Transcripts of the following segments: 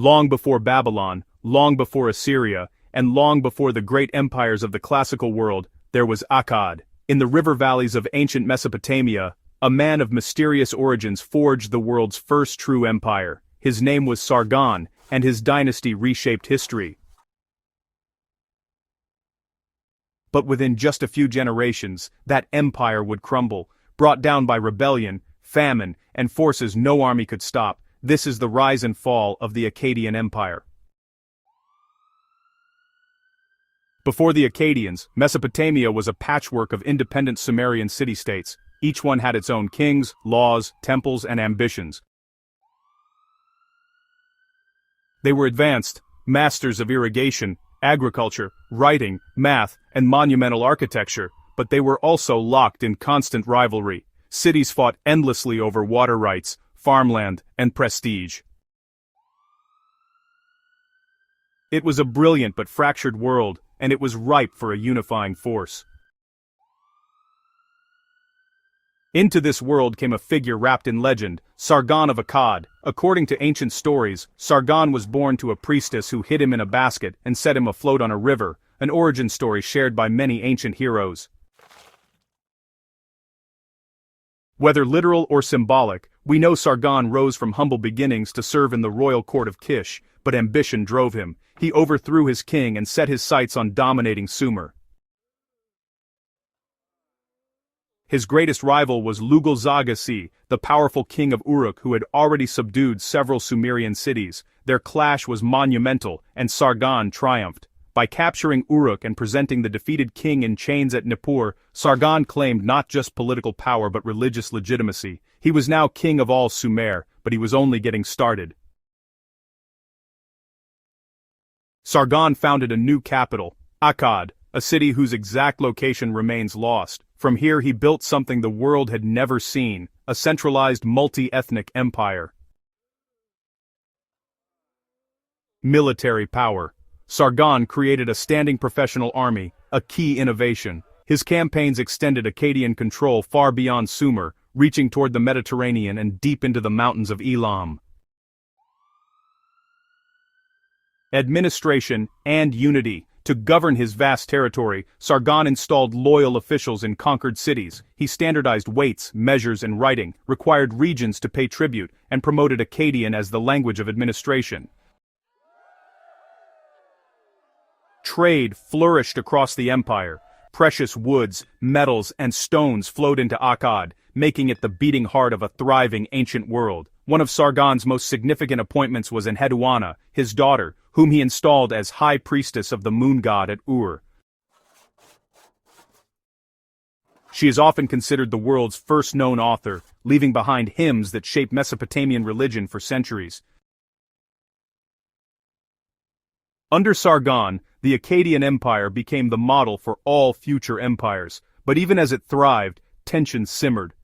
Long before Babylon, long before Assyria, and long before the great empires of the classical world, there was Akkad. In the river valleys of ancient Mesopotamia, a man of mysterious origins forged the world's first true empire. His name was Sargon, and his dynasty reshaped history. But within just a few generations, that empire would crumble, brought down by rebellion, famine, and forces no army could stop. This is the rise and fall of the Akkadian Empire. Before the Akkadians, Mesopotamia was a patchwork of independent Sumerian city-states. Each one had its own kings, laws, temples, and ambitions. They were advanced, masters of irrigation, agriculture, writing, math, and monumental architecture, but they were also locked in constant rivalry. Cities fought endlessly over water rights, farmland, and prestige. It was a brilliant but fractured world, and it was ripe for a unifying force. Into this world came a figure wrapped in legend, Sargon of Akkad. According to ancient stories, Sargon was born to a priestess who hid him in a basket and set him afloat on a river, an origin story shared by many ancient heroes. Whether literal or symbolic, we know Sargon rose from humble beginnings to serve in the royal court of Kish, but ambition drove him. He overthrew his king and set his sights on dominating Sumer. His greatest rival was Lugal-Zagassi, the powerful king of Uruk who had already subdued several Sumerian cities. Their clash was monumental, and Sargon triumphed. By capturing Uruk and presenting the defeated king in chains at Nippur, Sargon claimed not just political power but religious legitimacy. He was now king of all Sumer, but he was only getting started. Sargon founded a new capital, Akkad, a city whose exact location remains lost. From here he built something the world had never seen, a centralized multi-ethnic empire. Military power. Sargon created a standing professional army, a key innovation. His campaigns extended Akkadian control far beyond Sumer, reaching toward the Mediterranean and deep into the mountains of Elam. Administration and unity. To govern his vast territory, Sargon installed loyal officials in conquered cities. He standardized weights, measures, and writing, required regions to pay tribute, and promoted Akkadian as the language of administration. Trade flourished across the empire. Precious woods, metals, and stones flowed into Akkad, making it the beating heart of a thriving ancient world. One of Sargon's most significant appointments was Enheduanna, his daughter, whom he installed as high priestess of the moon god at Ur. She is often considered the world's first known author, leaving behind hymns that shaped Mesopotamian religion for centuries. Under Sargon, the Akkadian Empire became the model for all future empires, but even as it thrived, tensions simmered.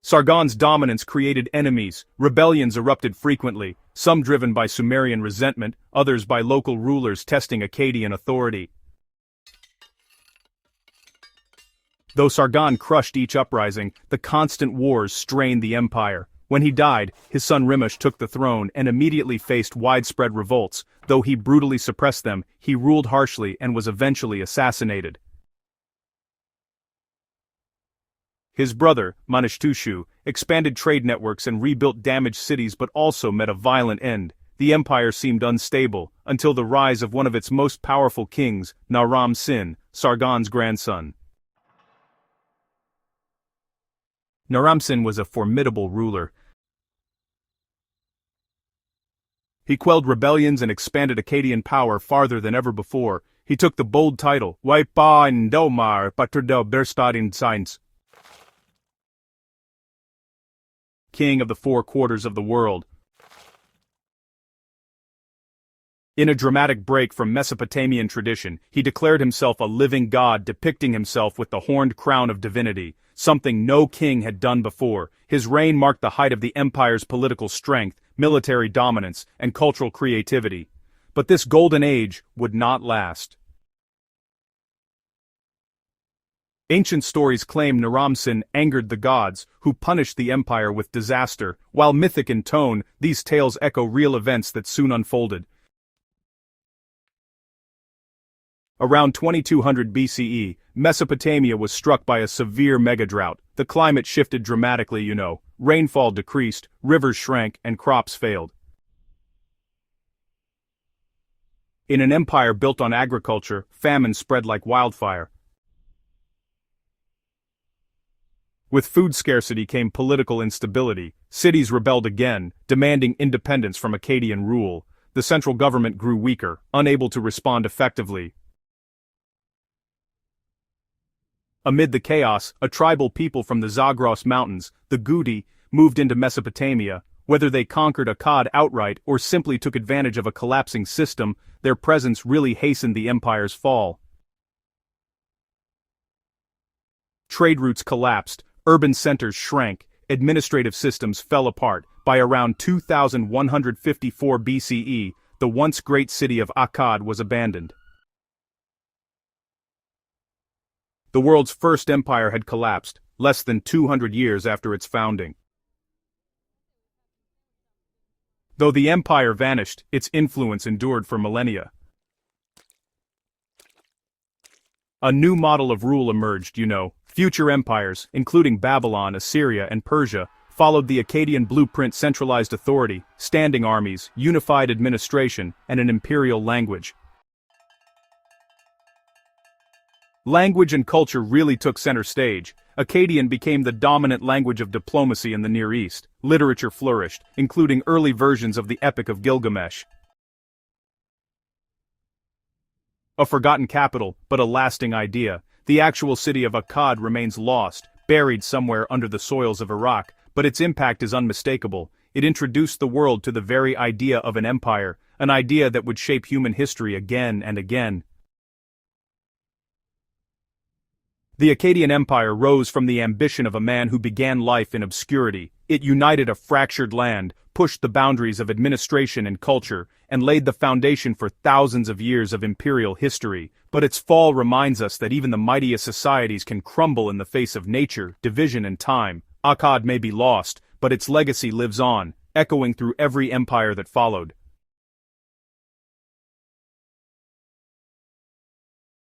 Sargon's dominance created enemies, rebellions erupted frequently, some driven by Sumerian resentment, others by local rulers testing Akkadian authority. Though Sargon crushed each uprising, the constant wars strained the empire. When he died, his son Rimush took the throne and immediately faced widespread revolts. Though he brutally suppressed them, he ruled harshly and was eventually assassinated. His brother, Manishtushu, expanded trade networks and rebuilt damaged cities but also met a violent end. The empire seemed unstable, until the rise of one of its most powerful kings, Naram-Sin, Sargon's grandson. Naram-Sin was a formidable ruler. He quelled rebellions and expanded Akkadian power farther than ever before. He took the bold title, Waipa Ndomar Patrdo Berstadin Sainz, King of the Four Quarters of the World. In a dramatic break from Mesopotamian tradition, he declared himself a living god, depicting himself with the horned crown of divinity, something no king had done before. His reign marked the height of the empire's political strength, military dominance, and cultural creativity. But this golden age would not last. Ancient stories claim Naram-Sin angered the gods, who punished the empire with disaster. While mythic in tone, these tales echo real events that soon unfolded. Around 2200 BCE, Mesopotamia was struck by a severe megadrought. The climate shifted dramatically, rainfall decreased, rivers shrank, and crops failed. In an empire built on agriculture, famine spread like wildfire. With food scarcity came political instability. Cities rebelled again, demanding independence from Akkadian rule. The central government grew weaker, unable to respond effectively. Amid the chaos, a tribal people from the Zagros Mountains, the Gudi, moved into Mesopotamia. Whether they conquered Akkad outright or simply took advantage of a collapsing system, their presence really hastened the empire's fall. Trade routes collapsed, urban centers shrank, administrative systems fell apart. By around 2154 BCE, the once great city of Akkad was abandoned. The world's first empire had collapsed, less than 200 years after its founding. Though the empire vanished, its influence endured for millennia. A new model of rule emerged, Future empires, including Babylon, Assyria, and Persia, followed the Akkadian blueprint: centralized authority, standing armies, unified administration, and an imperial language. Language and culture really took center stage. Akkadian became the dominant language of diplomacy in the Near East. Literature flourished, including early versions of the Epic of Gilgamesh. A forgotten capital, but a lasting idea. The actual city of Akkad remains lost, buried somewhere under the soils of Iraq, but its impact is unmistakable. It introduced the world to the very idea of an empire, an idea that would shape human history again and again. The Akkadian Empire rose from the ambition of a man who began life in obscurity. It united a fractured land, pushed the boundaries of administration and culture, and laid the foundation for thousands of years of imperial history. But its fall reminds us that even the mightiest societies can crumble in the face of nature, division, and time. Akkad may be lost, but its legacy lives on, echoing through every empire that followed.